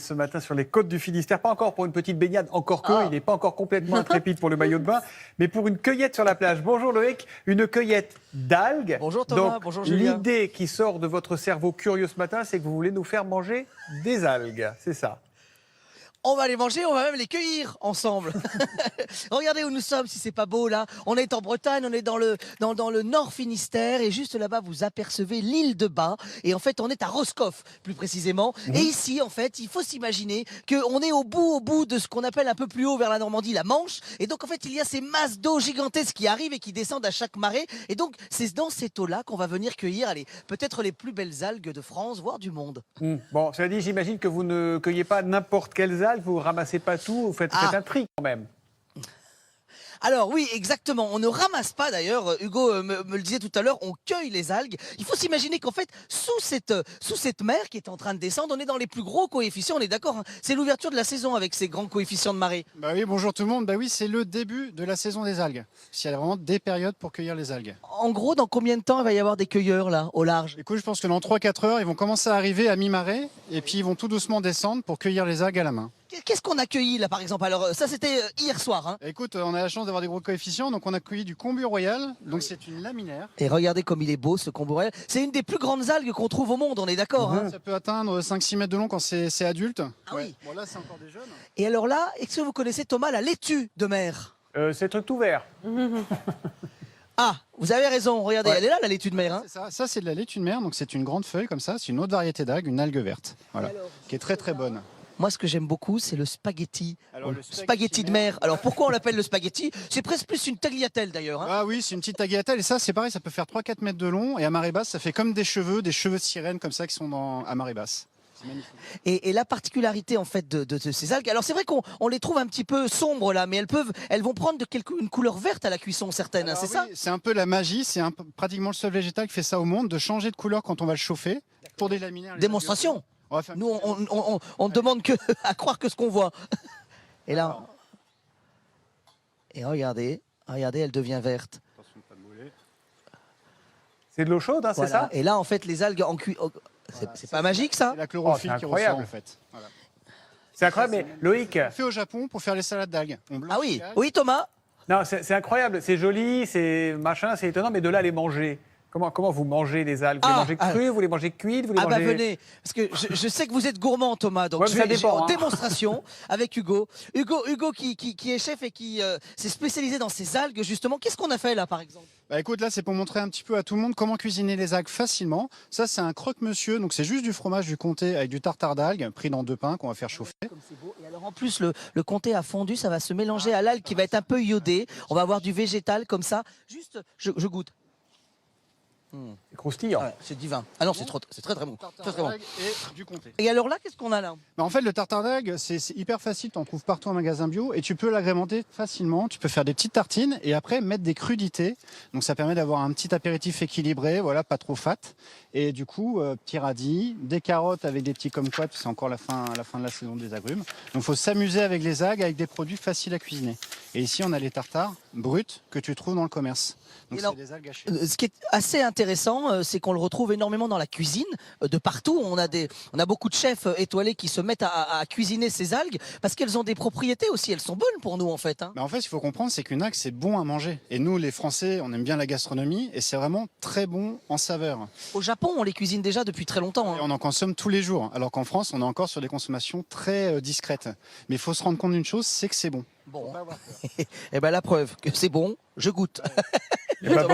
Ce matin sur les côtes du Finistère, pas encore pour une petite baignade, encore que, il n'est pas encore complètement intrépide pour le maillot de bain, mais pour une cueillette sur la plage. Bonjour Loïc, une cueillette d'algues. Bonjour Thomas, Donc, bonjour Julien. L'idée qui sort de votre cerveau curieux ce matin, c'est que vous voulez nous faire manger des algues, c'est ça? On va les manger, on va même les cueillir ensemble. Regardez où nous sommes, si c'est pas beau là. On est en Bretagne, on est dans le nord Finistère et juste là-bas vous apercevez l'île de Bas. Et en fait on est à Roscoff plus précisément. Et ici en fait il faut s'imaginer qu'on est au bout de ce qu'on appelle un peu plus haut vers la Normandie, la Manche. Et donc en fait il y a ces masses d'eau gigantesques qui arrivent et qui descendent à chaque marée. Et donc c'est dans cette eau-là qu'on va venir cueillir peut-être les plus belles algues de France, voire du monde. Bon, cela dit, j'imagine que vous ne cueillez pas n'importe quelles algues, vous ramassez pas tout, vous faites un tri quand même. Alors oui, exactement. On ne ramasse pas d'ailleurs, Hugo me le disait tout à l'heure, on cueille les algues. Il faut s'imaginer qu'en fait, sous cette mer qui est en train de descendre, on est dans les plus gros coefficients, on est d'accord, hein. C'est l'ouverture de la saison avec ces grands coefficients de marée. Bah oui, bonjour tout le monde. Bah oui, c'est le début de la saison des algues. Il y a vraiment des périodes pour cueillir les algues. En gros, dans combien de temps il va y avoir des cueilleurs là, au large? Du coup, je pense que dans 3-4 heures, ils vont commencer à arriver à mi-marée et puis ils vont tout doucement descendre pour cueillir les algues à la main. Qu'est-ce qu'on a cueilli là par exemple? Alors ça c'était hier soir, hein. Écoute, on a la chance d'avoir des gros coefficients, donc on a cueilli du combu royal, donc c'est une laminaire. Et regardez comme il est beau ce combourel. C'est une des plus grandes algues qu'on trouve au monde, on est d'accord, hein. Ça peut atteindre 5-6 mètres de long quand c'est adulte. Ah oui. Bon là, c'est encore des jeunes. Et alors là, est-ce que vous connaissez Thomas la laitue de mer? C'est truc tout vert. Ah, vous avez raison, regardez, elle est là la laitue de mer, hein. Ça c'est de la laitue de mer, donc c'est une grande feuille comme ça, c'est une autre variété d'algue, une algue verte, voilà, qui est très très bonne. Moi, ce que j'aime beaucoup, c'est le spaghetti. Alors, le Spaghetti de mer. Alors, pourquoi on l'appelle le spaghetti? C'est presque plus une tagliatelle, d'ailleurs, hein. Ah oui, c'est une petite tagliatelle. Et ça, c'est pareil, ça peut faire 3-4 mètres de long. Et à marée basse, ça fait comme des cheveux de sirène comme ça qui sont à marée basse. C'est magnifique. Et la particularité, en fait, de ces algues, alors c'est vrai qu'on les trouve un petit peu sombres, là, mais elles vont prendre une couleur verte à la cuisson, certaines, hein, c'est ça? C'est un peu la magie. C'est pratiquement le seul végétal qui fait ça au monde, de changer de couleur quand on va le chauffer pour des laminaires. Démonstration. Nous, on demande à croire que ce qu'on voit. Et là, et regardez, elle devient verte. C'est de l'eau chaude, hein, Voilà. c'est ça? Et là, en fait, les algues en c'est pas magique, ça? C'est la chlorophylle c'est qui incroyable. ressort, en fait. Voilà. C'est incroyable, mais Loïc... On fait au Japon pour faire les salades d'algues. Ah oui, oui, Thomas? Non, c'est incroyable, c'est joli, c'est machin, c'est étonnant, mais de là à les manger. Comment vous mangez les algues? Vous les mangez crues, vous les mangez cuites, vous les mangez... Venez, parce que je sais que vous êtes gourmand, Thomas, donc Ouais, ça dépend, en hein. démonstration avec Hugo. Hugo qui est chef et qui s'est spécialisé dans ces algues, justement. Qu'est-ce qu'on a fait là, par exemple? Bah écoute, là c'est pour montrer un petit peu à tout le monde comment cuisiner les algues facilement. Ça c'est un croque-monsieur, donc c'est juste du fromage du comté avec du tartare d'algues pris dans 2 pains qu'on va faire chauffer. Comme c'est beau. Et alors en plus, le comté a fondu, ça va se mélanger à l'algue qui va être un peu iodé. On va avoir du végétal comme ça. Juste, je goûte. C'est croustillant. Ah ouais, c'est divin. Ah non, c'est très très bon. Très, très bon. Et du comté. Et alors là, qu'est-ce qu'on a là? Bah en fait, le tartare d'algues, c'est hyper facile, tu en trouves partout en magasin bio et tu peux l'agrémenter facilement. Tu peux faire des petites tartines et après mettre des crudités. Donc ça permet d'avoir un petit apéritif équilibré, voilà, pas trop fat. Et du coup, petit radis, des carottes avec des petits kumquats, c'est encore la fin de la saison des agrumes. Donc il faut s'amuser avec les algues, avec des produits faciles à cuisiner. Et ici, on a les tartares bruts que tu trouves dans le commerce. Donc c'est des algues hachées. Ce qui est assez intéressant, c'est qu'on le retrouve énormément dans la cuisine, de partout. On a beaucoup de chefs étoilés qui se mettent à cuisiner ces algues parce qu'elles ont des propriétés aussi. Elles sont bonnes pour nous en fait, hein. Mais en fait, il faut comprendre, c'est qu'une algue, c'est bon à manger. Et nous, les Français, on aime bien la gastronomie et c'est vraiment très bon en saveur. Au Japon, on les cuisine déjà depuis très longtemps, hein. Et on en consomme tous les jours, alors qu'en France, on est encore sur des consommations très discrètes. Mais il faut se rendre compte d'une chose, c'est que c'est bon. Bon, et ben la preuve que c'est bon, je goûte. Eh ben,